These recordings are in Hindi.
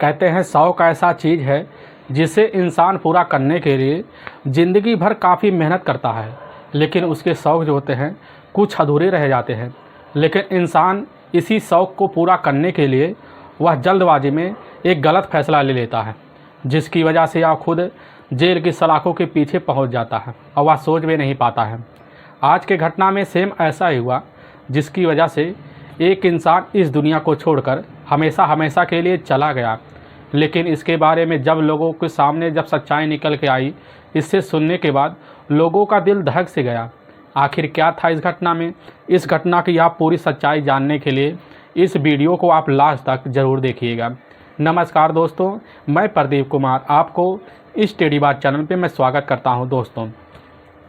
कहते हैं शौक ऐसा चीज़ है जिसे इंसान पूरा करने के लिए ज़िंदगी भर काफ़ी मेहनत करता है, लेकिन उसके शौक़ जो होते हैं कुछ अधूरे रह जाते हैं। लेकिन इंसान इसी शौक़ को पूरा करने के लिए वह जल्दबाजी में एक गलत फ़ैसला ले लेता है, जिसकी वजह से वह खुद जेल की सलाखों के पीछे पहुंच जाता है और वह सोच भी नहीं पाता है। आज के घटना में सेम ऐसा ही हुआ, जिसकी वजह से एक इंसान इस दुनिया को छोड़कर हमेशा हमेशा के लिए चला गया। लेकिन इसके बारे में जब लोगों के सामने जब सच्चाई निकल के आई, इससे सुनने के बाद लोगों का दिल धड़क से गया। आखिर क्या था इस घटना में? इस घटना की आप पूरी सच्चाई जानने के लिए इस वीडियो को आप लास्ट तक ज़रूर देखिएगा। नमस्कार दोस्तों, मैं प्रदीप कुमार आपको इस स्टडी बात चैनल पे मैं स्वागत करता हूं।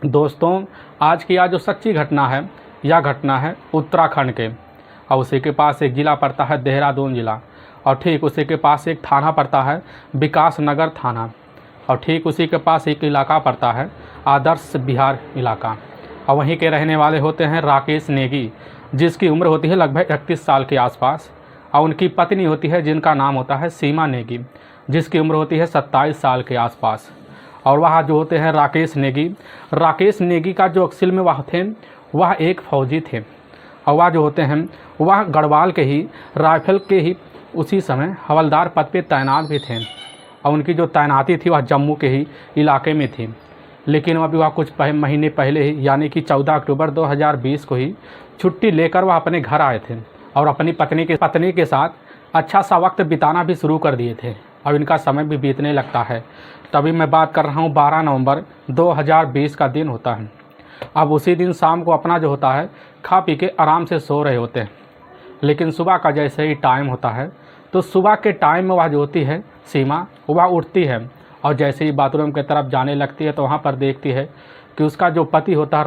दोस्तों आज की जो सच्ची घटना है, यह घटना है उत्तराखंड के, और उसी के पास एक ज़िला पड़ता है देहरादून ज़िला, और ठीक उसी के पास एक थाना पड़ता है विकास नगर थाना, और ठीक उसी के पास एक इलाका पड़ता है आदर्श बिहार इलाका। और वहीं के रहने वाले होते हैं राकेश नेगी, जिसकी उम्र होती है लगभग 31 साल के आसपास, और उनकी पत्नी होती है जिनका नाम होता है सीमा नेगी, जिसकी उम्र होती है 27 साल के आसपास। और वह जो होते हैं राकेश नेगी का जो अक्सिल में वह थे, वह एक फ़ौजी थे, और वह जो होते हैं वह गढ़वाल के ही राइफल के ही उसी समय हवलदार पद पे तैनात भी थे, और उनकी जो तैनाती थी वह जम्मू के ही इलाके में थी। लेकिन अभी वह कुछ महीने पहले ही यानी कि 14 अक्टूबर 2020 को ही छुट्टी लेकर वह अपने घर आए थे और अपनी पत्नी के साथ अच्छा सा वक्त बिताना भी शुरू कर दिए थे। अब इनका समय भी बीतने लगता है। तभी मैं बात कर रहा हूँ 12 नवंबर 2020 का दिन होता है। अब उसी दिन शाम को अपना जो होता है खा पी के आराम से सो रहे होते हैं। लेकिन सुबह का जैसे ही टाइम होता है, तो सुबह के टाइम में वह जो होती है सीमा, वह उठती है और जैसे ही बाथरूम की तरफ जाने लगती है, तो वहाँ पर देखती है कि उसका जो पति होता है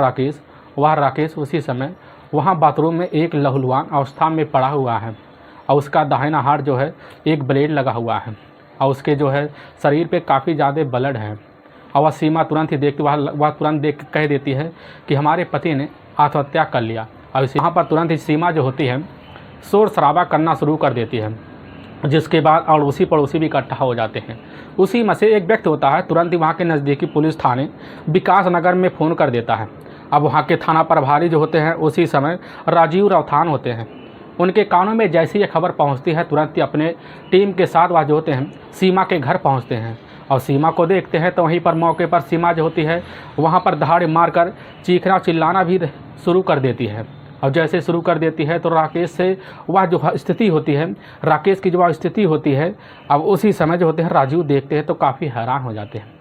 राकेश उसी समय वहाँ बाथरूम में एक लहूलुहान अवस्था में पड़ा हुआ है, और उसका दाहिना हाथ जो है एक ब्लेड लगा हुआ है, और उसके जो है शरीर पे काफ़ी ज़्यादा ब्लड है। और वह सीमा तुरंत ही देखती वह तुरंत देख कह देती है कि हमारे पति ने आत्महत्या कर लिया। और इसी वहाँ पर तुरंत ही सीमा जो होती है शोर शराबा करना शुरू कर देती है, जिसके बाद अड़ोसी पड़ोसी भी इकट्ठा हो जाते हैं। उसी में से एक व्यक्ति होता है तुरंत ही वहाँ के नज़दीकी पुलिस थाने विकास नगर में फ़ोन कर देता है। अब वहाँ के थाना प्रभारी जो होते हैं उसी समय राजीव राउथान होते हैं। उनके कानों में जैसी ये खबर पहुँचती है, तुरंत ही अपने टीम के साथ वह जो होते हैं सीमा के घर पहुँचते हैं, और सीमा को देखते हैं तो वहीं पर मौके पर सीमा जो होती है वहाँ पर दहाड़े मारकर चीखना चिल्लाना भी शुरू कर देती है। और जैसे शुरू कर देती है तो राकेश से वह जो स्थिति होती है, राकेश की जो वह स्थिति होती है, अब उसी समय जो होते हैं राजीव देखते हैं तो काफ़ी हैरान हो जाते हैं,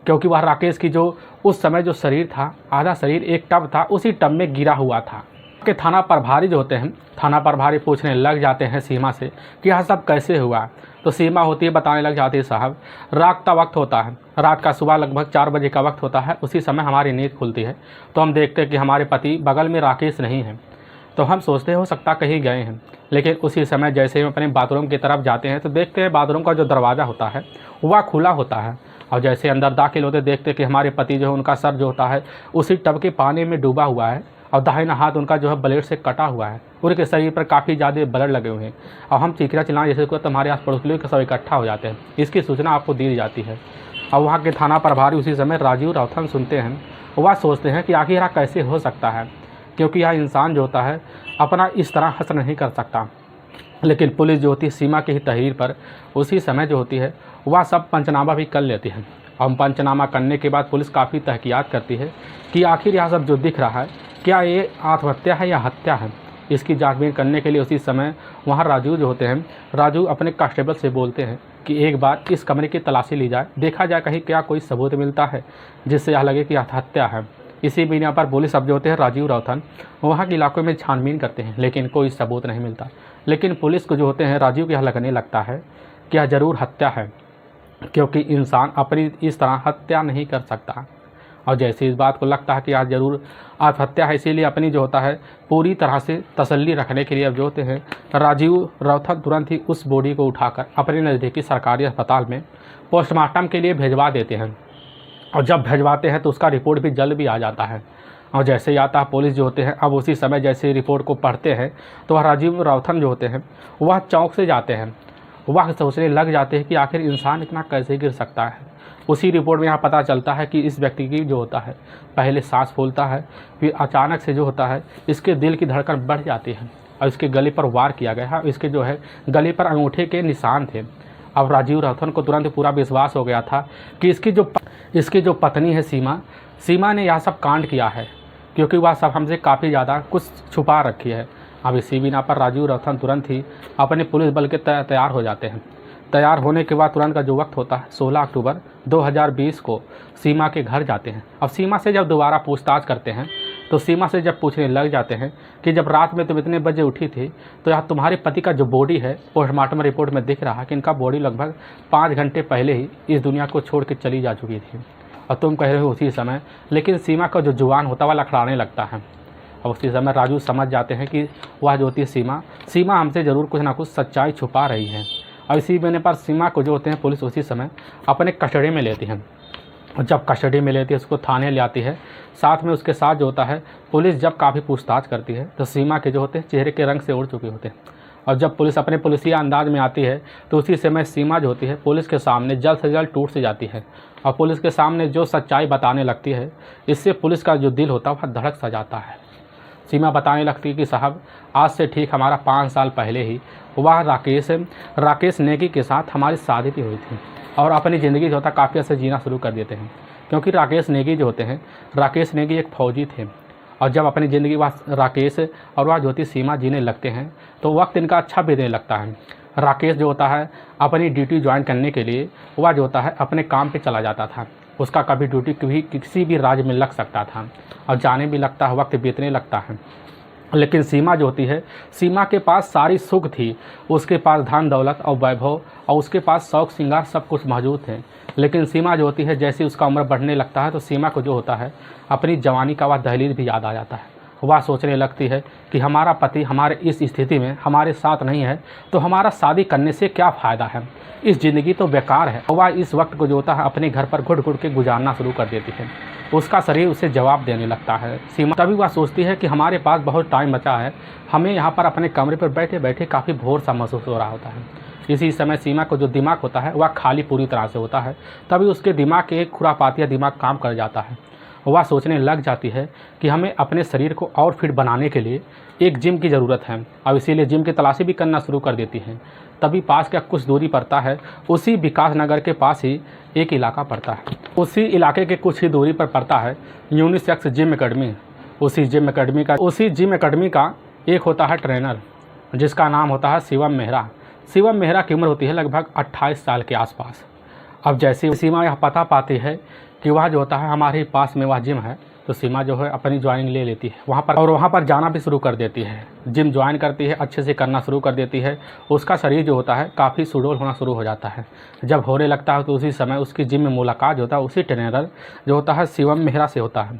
क्योंकि वह राकेश की जो उस समय जो शरीर था, आधा शरीर एक टब था, उसी टब में गिरा हुआ था। के थाना प्रभारी जो होते हैं, थाना प्रभारी पूछने लग जाते हैं सीमा से कि यह सब कैसे हुआ। तो सीमा होती है बताने लग जाती है, साहब रात का वक्त होता है, रात का सुबह लगभग 4 बजे का वक्त होता है, उसी समय हमारी नींद खुलती है, तो हम देखते हैं कि हमारे पति बगल में राकेश नहीं है, तो हम सोचते हैं हो सकता कहीं गए हैं। लेकिन उसी समय जैसे ही हम अपने बाथरूम की तरफ जाते हैं तो देखते हैं बाथरूम का जो दरवाज़ा होता है वह खुला होता है, और जैसे अंदर दाखिल होते देखते कि हमारे पति जो है उनका सर जो होता है उसी टब के पानी में डूबा हुआ है, और दाहिना हाथ उनका जो है ब्लेड से कटा हुआ है, उनके शरीर पर काफ़ी ज़्यादा ब्लड लगे हुए हैं। और हम चीखना चिल्लाना जैसे को हमारे आस पड़ोस लोग सब इकट्ठा हो जाते हैं, इसकी सूचना आपको दी जाती है। और वहाँ के थाना प्रभारी उसी समय राजीव राउथन सुनते हैं, वह सोचते हैं कि आखिर यह कैसे हो सकता है, क्योंकि यह इंसान जो होता है अपना इस तरह हश्र नहीं कर सकता। लेकिन पुलिस जो होती है सीमा की ही तहरीर पर उसी समय जो होती है वह सब पंचनामा भी कर लेती है। और पंचनामा करने के बाद पुलिस काफ़ी तहकीकात करती है कि आखिर यह सब जो दिख रहा है क्या ये आत्महत्या है या हत्या है। इसकी जांचबीन करने के लिए उसी समय वहाँ राजू जो होते हैं, राजू अपने कांस्टेबल से बोलते हैं कि एक बार इस कमरे की तलाशी ली जाए, देखा जाए कहीं क्या कोई सबूत मिलता है जिससे यह लगे कि हत्या है। इसी बिना पर पुलिस अब जो होते हैं राजीव राउथन वहाँ के इलाकों में छानबीन करते हैं, लेकिन कोई सबूत नहीं मिलता। लेकिन पुलिस को जो होते हैं राजीव को यह लगने लगता है कि यह ज़रूर हत्या है, क्योंकि इंसान अपनी इस तरह हत्या नहीं कर सकता। और जैसे इस बात को लगता है कि आज ज़रूर आत्महत्या है, इसीलिए अपनी जो होता है पूरी तरह से तसल्ली रखने के लिए अब जो होते हैं राजीव राउथन तुरंत ही उस बॉडी को उठाकर अपने नज़दीकी सरकारी अस्पताल में पोस्टमार्टम के लिए भिजवा देते हैं। और जब भिजवाते हैं तो उसका रिपोर्ट भी जल्द भी आ जाता है। और जैसे ही आता है पुलिस जो होते हैं अब उसी समय जैसे रिपोर्ट को पढ़ते हैं तो वह राजीव राउथन जो होते हैं वह चौंक से जाते हैं। वह सोचने लग जाते हैं कि आखिर इंसान इतना कैसे गिर सकता है। उसी रिपोर्ट में यहाँ पता चलता है कि इस व्यक्ति की जो होता है पहले सांस फूलता है, फिर अचानक से जो होता है इसके दिल की धड़कन बढ़ जाती है और इसके गले पर वार किया गया है। इसके जो है गले पर अंगूठे के निशान थे। अब राजीव राठौर को तुरंत पूरा विश्वास हो गया था कि इसकी जो पत्नी है सीमा ने यह सब कांड किया है, क्योंकि वह सब हमसे काफ़ी ज़्यादा कुछ छुपा रखी है। अब इसी बिना पर राजीव राठौर तुरंत ही अपने पुलिस बल के तैयार हो जाते हैं। तैयार होने के बाद तुरंत का जो वक्त होता है 16 अक्टूबर 2020 को सीमा के घर जाते हैं। अब सीमा से जब दोबारा पूछताछ करते हैं तो सीमा से जब पूछने लग जाते हैं कि जब रात में तुम इतने बजे उठी थी तो यहाँ तुम्हारे पति का जो बॉडी है पोस्टमार्टम रिपोर्ट में दिख रहा है कि इनका बॉडी लगभग 5 घंटे पहले ही इस दुनिया को छोड़ के चली जा चुकी थी और तुम कह रहे हो उसी समय। लेकिन सीमा का जो जुबान होता है वह लड़खड़ाने लगता है और उसी समय राजू समझ जाते हैं कि वह जो होती है सीमा हमसे ज़रूर कुछ ना कुछ सच्चाई छुपा रही है। और इसी महीने पर सीमा को जो होते हैं पुलिस उसी समय अपने कस्टडी में लेती है और जब कस्टडी में लेती है उसको थाने ले आती है। साथ में उसके साथ जो होता है पुलिस जब काफ़ी पूछताछ करती है तो सीमा के जो होते हैं चेहरे के रंग से उड़ चुके होते हैं। और जब पुलिस अपने पुलिसिया अंदाज में आती है तो उसी समय सीमा जो होती है पुलिस के सामने जल्द से जल्द टूट से जाती है और पुलिस के सामने जो सच्चाई बताने लगती है इससे पुलिस का जो दिल होता है वह धड़क सा जाता है। सीमा बताने लगती है कि साहब आज से ठीक हमारा 5 साल पहले ही वह राकेश नेगी के साथ हमारी शादी भी हुई थी और अपनी ज़िंदगी जो होता काफ़ी अच्छे जीना शुरू कर देते हैं, क्योंकि राकेश नेगी जो होते हैं राकेश नेगी एक फ़ौजी थे और जब अपनी ज़िंदगी वह राकेश और वह जो होती सीमा जीने लगते हैं तो वक्त इनका अच्छा बीतने लगता है। राकेश जो होता है अपनी ड्यूटी ज्वाइन करने के लिए वह जो होता है अपने काम पे चला जाता था। उसका कभी ड्यूटी किसी भी राज्य में लग सकता था और जाने भी लगता है, वक्त बीतने लगता है। लेकिन सीमा जो होती है सीमा के पास सारी सुख थी, उसके पास धन दौलत और वैभव और उसके पास शौक श्रृंगार सब कुछ मौजूद थे। लेकिन सीमा जो होती है जैसे उसका उम्र बढ़ने लगता है तो सीमा को जो होता है अपनी जवानी का वह दहलीज भी याद आ जाता है। वह सोचने लगती है कि हमारा पति हमारे इस स्थिति में हमारे साथ नहीं है तो हमारा शादी करने से क्या फ़ायदा है, इस ज़िंदगी तो बेकार है। वह इस वक्त को जो होता है अपने घर पर घुट घुट के गुजारना शुरू कर देती है। उसका शरीर उसे जवाब देने लगता है। सीमा तभी वह सोचती है कि हमारे पास बहुत टाइम बचा है, हमें यहाँ पर अपने कमरे पर बैठे बैठे काफ़ी बोर सा महसूस हो रहा होता है। इसी समय सीमा को जो दिमाग होता है वह खाली पूरी तरह से होता है। तभी उसके दिमाग के एक खुरापातिया दिमाग काम कर जाता है। वह सोचने लग जाती है कि हमें अपने शरीर को और फिट बनाने के लिए एक जिम की ज़रूरत है और इसीलिए जिम की तलाशी भी करना शुरू कर देती है। तभी पास का कुछ दूरी पड़ता है, उसी विकास नगर के पास ही एक इलाका पड़ता है। उसी इलाके के कुछ ही दूरी पर पड़ता है यूनिसेक्स जिम एकेडमी। उसी जिम एकेडमी का एक होता है ट्रेनर जिसका नाम होता है शिवम मेहरा। शिवम मेहरा की उम्र होती है लगभग 28 साल के आसपास। अब जैसे सीमा यह पता पाती है कि वह जो होता है हमारे पास में वह जिम है तो सीमा जो है अपनी ज्वाइनिंग ले लेती है वहाँ पर जाना भी शुरू कर देती है। जिम ज्वाइन करती है, अच्छे से करना शुरू कर देती है। उसका शरीर जो होता है काफ़ी सुडौल होना शुरू हो जाता है। जब होने लगता है तो उसी समय उसकी जिम में मुलाकात जो होता है उसी ट्रेनर जो होता है शिवम मेहरा से होता है।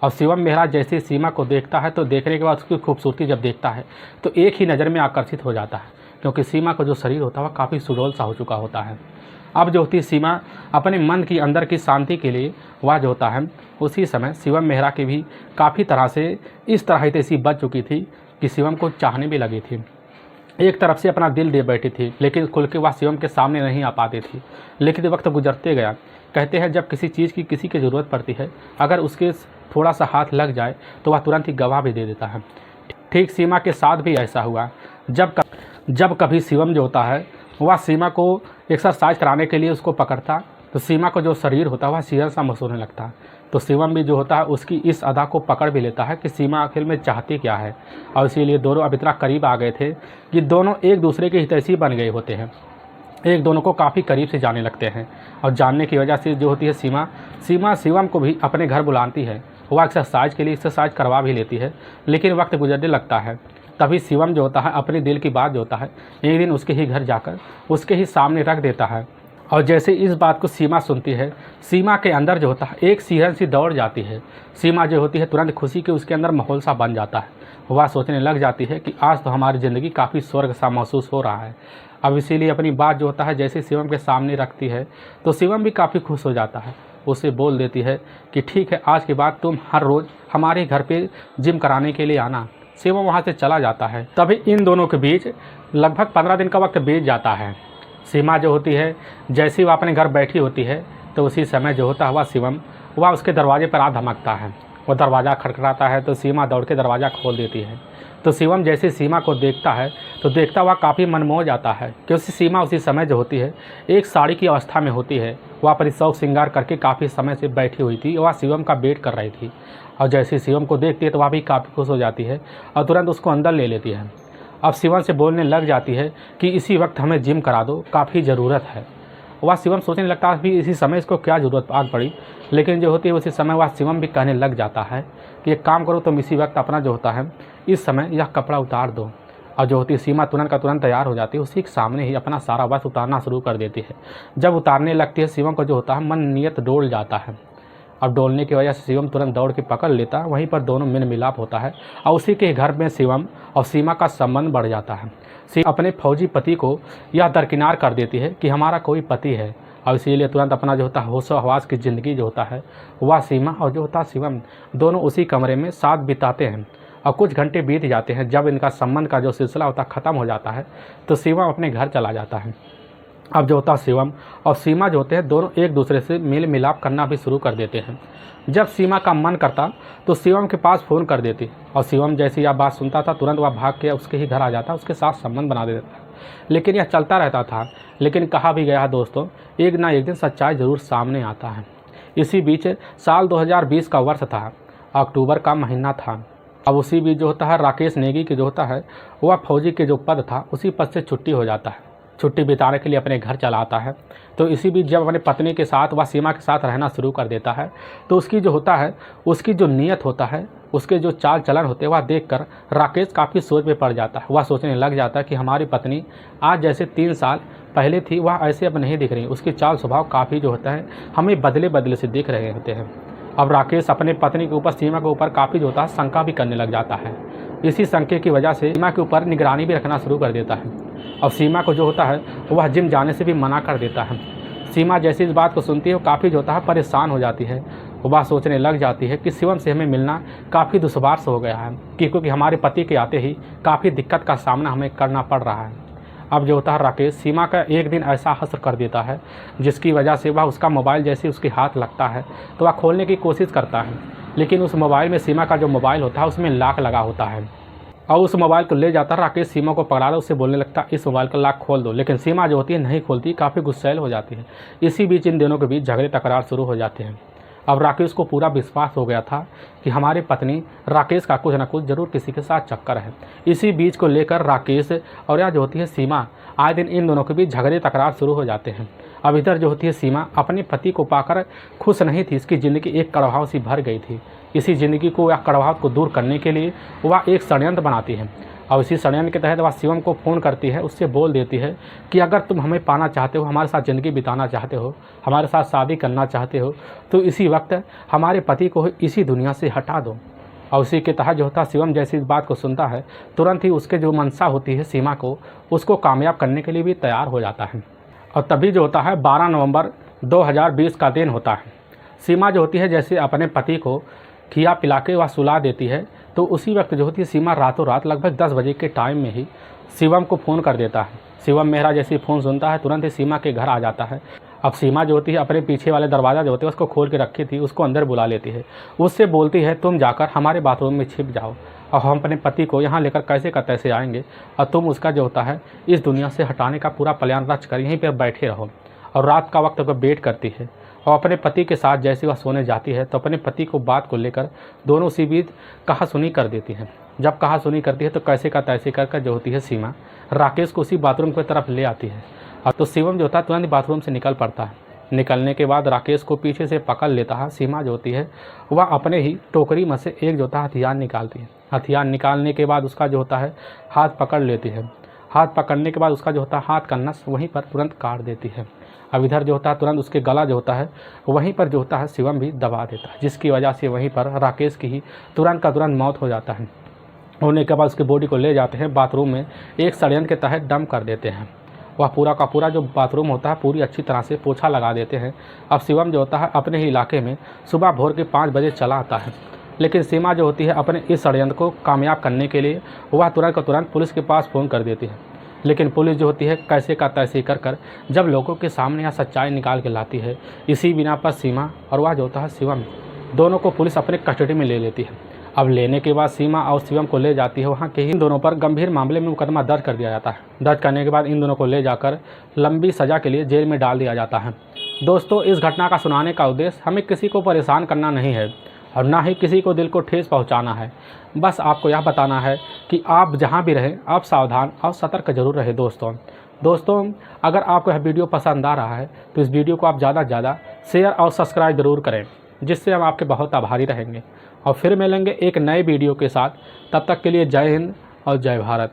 और शिवम मेहरा जैसे सीमा को देखता है तो देखने के बाद उसकी खूबसूरती जब देखता है तो एक ही नज़र में आकर्षित हो जाता है, क्योंकि सीमा का जो शरीर होता है वह काफ़ी सुडौल सा हो चुका होता है। अब जो होती है सीमा अपने मन की अंदर की शांति के लिए वह जो होता है उसी समय शिवम मेहरा की भी काफ़ी तरह से इस तरह तैसी बच चुकी थी कि शिवम को चाहने भी लगी थी। एक तरफ से अपना दिल दे बैठी थी, लेकिन खुल के वह शिवम के सामने नहीं आ पाती थी। लेकिन वक्त गुजरते गया। कहते हैं जब किसी चीज़ की किसी की ज़रूरत पड़ती है, अगर उसके थोड़ा सा हाथ लग जाए तो वह तुरंत ही गवाह भी दे देता है। ठीक सीमा के साथ भी ऐसा हुआ। जब कभी शिवम जो होता है वह सीमा को एक्सरसाइज कराने के लिए उसको पकड़ता तो सीमा को जो शरीर होता है वह शीहर सा महसूस होने लगता। तो शिवम भी जो होता है उसकी इस अदा को पकड़ भी लेता है कि सीमा आखिर में चाहती क्या है, और इसीलिए दोनों अब इतना करीब आ गए थे कि दोनों एक दूसरे के हितैषी बन गए होते हैं, एक दोनों को काफ़ी करीब से जाने लगते हैं। और जानने की वजह से जो होती है सीमा शिवम को भी अपने घर बुलाती है। वह एक्सरसाइज के लिए एक्सरसाइज करवा भी लेती है, लेकिन वक्त गुजरने लगता है। तभी शिवम जो होता है अपने दिल की बात जो होता है एक दिन उसके ही घर जाकर उसके ही सामने रख देता है। और जैसे इस बात को सीमा सुनती है, सीमा के अंदर जो होता है एक सिहरन सी दौड़ जाती है। सीमा जो होती है तुरंत खुशी के उसके अंदर माहौल सा बन जाता है। वह सोचने लग जाती है कि आज तो हमारी ज़िंदगी काफ़ी स्वर्ग सा महसूस हो रहा है। अब इसीलिए अपनी बात जो होता है जैसे शिवम के सामने रखती है तो शिवम भी काफ़ी खुश हो जाता है। उसे बोल देती है कि ठीक है, आज के बाद तुम हर रोज़ हमारे घर पे जिम कराने के लिए आना। शिवम वहाँ से चला जाता है। तभी इन दोनों के बीच लगभग 15 दिन का वक्त बीत जाता है। सीमा जो होती है जैसे ही वह अपने घर बैठी होती है तो उसी समय जो होता है वह शिवम वह उसके दरवाजे पर आ धमकता है। वो दरवाज़ा खटखटाता है तो सीमा दौड़ के दरवाज़ा खोल देती है। तो शिवम जैसे सीमा को देखता है तो देखता हुआ काफ़ी मनमोह जाता है कि उसी सीमा उसी समय जो होती है एक साड़ी की अवस्था में होती है। वह अपनी शौक श्रृंगार करके काफ़ी समय से बैठी हुई थी, वह शिवम का वेट कर रही थी। और जैसे शिवम को देखती है तो वह भी काफ़ी खुश हो जाती है और तुरंत उसको अंदर ले लेती है। अब शिवम से बोलने लग जाती है कि इसी वक्त हमें जिम करा दो, काफ़ी ज़रूरत है। वह शिवम सोचने लगता है भी इसी समय इसको क्या ज़रूरत आग पड़ी, लेकिन जो होती है उसी समय वह शिवम भी कहने लग जाता है कि एक काम करो तुम इसी वक्त अपना जो होता है इस समय यह कपड़ा उतार दो। और जो होती है सीमा तुरंत का तुरंत तैयार हो जाती है, उसी के सामने ही अपना सारा वस्त्र उतारना शुरू कर देती है। जब उतारने लगती है शिवम को जो होता है मन नियत डोल जाता है। अब डोलने की वजह से शिवम तुरंत दौड़ के पकड़ लेता है। वहीं पर दोनों मिल मिलाप होता है और उसी के घर में शिवम और सीमा का संबंध बढ़ जाता है। सीमा अपने फौजी पति को यह दरकिनार कर देती है कि हमारा कोई पति है और इसीलिए तुरंत अपना जो होता है होशो हवास की ज़िंदगी जो होता है वह सीमा और जो होता है शिवम दोनों उसी कमरे में साथ बिताते हैं। और कुछ घंटे बीत जाते हैं। जब इनका संबंध का जो सिलसिला होता है ख़त्म हो जाता है तो शिवम अपने घर चला जाता है। अब जो होता है शिवम और सीमा जो होते हैं दोनों एक दूसरे से मेल मिलाप करना भी शुरू कर देते हैं। जब सीमा का मन करता तो शिवम के पास फ़ोन कर देती और शिवम जैसी यह बात सुनता था तुरंत वह भाग के उसके ही घर आ जाता, उसके साथ संबंध बना देता। लेकिन यह चलता रहता था। लेकिन कहा भी गया दोस्तों, एक ना एक दिन सच्चाई ज़रूर सामने आता है। इसी बीच साल 2020 का वर्ष था, अक्टूबर का महीना था। अब उसी बीच जो होता है राकेश नेगी की जो होता है वह फौजी के जो पद था उसी पद से छुट्टी हो जाता है। छुट्टी बिताने के लिए अपने घर चला आता है। तो इसी बीच जब अपने पत्नी के साथ वह सीमा के साथ रहना शुरू कर देता है तो उसकी जो होता है उसकी जो नीयत होता है उसके जो चाल चलन होते हैं वह देखकर राकेश काफ़ी सोच में पड़ जाता है। वह सोचने लग जाता है कि हमारी पत्नी आज जैसे 3 साल पहले थी वह ऐसे अब नहीं दिख रही। उसकी चाल स्वभाव काफ़ी जो होता है हमें बदले बदले से दिख रहे होते हैं। अब राकेश अपने पत्नी के ऊपर सीमा के ऊपर काफ़ी जो होता है शंका भी करने लग जाता है। इसी शंके की वजह से सीमा के ऊपर निगरानी भी रखना शुरू कर देता है और सीमा को जो होता है वह जिम जाने से भी मना कर देता है। सीमा जैसी इस बात को सुनती है वो काफ़ी जो होता है परेशान हो जाती है। वह सोचने लग जाती है कि शिवम से हमें मिलना काफ़ी दुश्वार से हो गया है क्योंकि हमारे पति के आते ही काफ़ी दिक्कत का सामना हमें करना पड़ रहा है। अब जो होता है राकेश सीमा का एक दिन ऐसा हश्र कर देता है जिसकी वजह से वह उसका मोबाइल जैसे उसके हाथ लगता है तो वह खोलने की कोशिश करता है। लेकिन उस मोबाइल में सीमा का जो मोबाइल होता है उसमें लॉक लगा होता है और उस मोबाइल को ले जाता राकेश सीमा को पकड़ा, उससे बोलने लगता इस मोबाइल का लॉक खोल दो। लेकिन सीमा जो होती है नहीं खोलती, काफ़ी गुस्सैल हो जाती है। इसी बीच इन दोनों के बीच झगड़े तकरार शुरू हो जाते हैं। अब राकेश को पूरा विश्वास हो गया था कि हमारी पत्नी राकेश का कुछ ना कुछ जरूर किसी के साथ चक्कर है। इसी बीच को लेकर राकेश और यह जो होती है सीमा आए दिन इन दोनों के बीच झगड़े तकरार शुरू हो जाते हैं। अब इधर जो होती है सीमा अपने पति को पाकर खुश नहीं थी। इसकी ज़िंदगी एक कड़वाहट सी भर गई थी। इसी ज़िंदगी को या कड़वाहट को दूर करने के लिए वह एक षड्यंत्र बनाती है और इसी षड्यंत्र के तहत वह शिवम को फ़ोन करती है। उससे बोल देती है कि अगर तुम हमें पाना चाहते हो, हमारे साथ ज़िंदगी बिताना चाहते हो, हमारे साथ शादी करना चाहते हो तो इसी वक्त हमारे पति को इसी दुनिया से हटा दो। और उसी के तहत जो होता है शिवम जैसी इस बात को सुनता है तुरंत ही उसके जो मनसा होती है सीमा को उसको कामयाब करने के लिए भी तैयार हो जाता है। और तभी जो होता है 12 नवंबर 2020 का दिन होता है। सीमा जो होती है जैसे अपने पति को खिया पिला के वह सुला देती है तो उसी वक्त जो होती है सीमा रातों रात लगभग 10 बजे के टाइम में ही शिवम को फ़ोन कर देता है। शिवम मेहरा जैसे फ़ोन सुनता है तुरंत ही सीमा के घर आ जाता है। अब सीमा जो होती है अपने पीछे वाले दरवाज़ा जो होते हैं उसको खोल के रखी थी, उसको अंदर बुला लेती है। उससे बोलती है तुम जाकर हमारे बाथरूम में छिप जाओ और हम अपने पति को यहाँ लेकर कैसे का तैसे आएंगे और तुम उसका जो होता है इस दुनिया से हटाने का पूरा प्लान रच कर यहीं पर बैठे रहो। और रात का वक्त वह वेट करती है और अपने पति के साथ जैसे वह सोने जाती है तो अपने पति को बात को लेकर दोनों उसी बीच कहासुनी कर देती हैं। जब कहासुनी करती है तो कैसे का तैसे कर जो होती है सीमा राकेश को उसी बाथरूम की तरफ ले आती है। और तो शिवम जो होता है तुरंत बाथरूम से निकल पड़ता है। निकलने के बाद राकेश को पीछे से पकड़ लेता है। सीमा जो होती है वह अपने ही टोकरी में से एक जो होता है हथियार निकालती है। हथियार निकालने के बाद उसका जो होता है हाथ पकड़ लेती है। हाथ पकड़ने के बाद उसका जो होता है हाथ का नस वहीं पर तुरंत काट देती है। अब इधर जो होता है तुरंत उसके गला जो होता है वहीं पर जो होता है शिवम भी दबा देता है, जिसकी वजह से वहीं पर राकेश की ही तुरंत का तुरंत मौत हो जाता है। होने के बाद उसकी बॉडी को ले जाते हैं बाथरूम में, एक षड्यंत्र के तहत डंप कर देते हैं। वह पूरा का पूरा जो बाथरूम होता है पूरी अच्छी तरह से पोछा लगा देते हैं। अब शिवम जो होता है अपने ही इलाके में सुबह भोर के 5 बजे चला आता है। लेकिन सीमा जो होती है अपने इस षड्यंत्र को कामयाब करने के लिए वह तुरंत का तुरंत पुलिस के पास फ़ोन कर देती है। लेकिन पुलिस जो होती है कैसे का तैसे कर जब लोगों के सामने यहाँ सच्चाई निकाल के लाती है। इसी बिना पर सीमा और वह जो होता है शिवम, दोनों को पुलिस अपने कस्टडी में ले लेती है। अब लेने के बाद सीमा और शिवम को ले जाती है वहाँ के इन दोनों पर गंभीर मामले में मुकदमा दर्ज कर दिया जाता है। दर्ज करने के बाद इन दोनों को ले जाकर लंबी सज़ा के लिए जेल में डाल दिया जाता है। दोस्तों, इस घटना का सुनाने का उद्देश्य हमें किसी को परेशान करना नहीं है और ना ही किसी को दिल को ठेस पहुंचाना है। बस आपको यह बताना है कि आप जहां भी रहें आप सावधान और सतर्क जरूर रहें। दोस्तों, अगर आपको यह वीडियो पसंद आ रहा है तो इस वीडियो को आप ज़्यादा से ज़्यादा शेयर और सब्सक्राइब जरूर करें, जिससे हम आपके बहुत आभारी रहेंगे। और फिर मिलेंगे एक नए वीडियो के साथ। तब तक के लिए जय हिंद और जय भारत।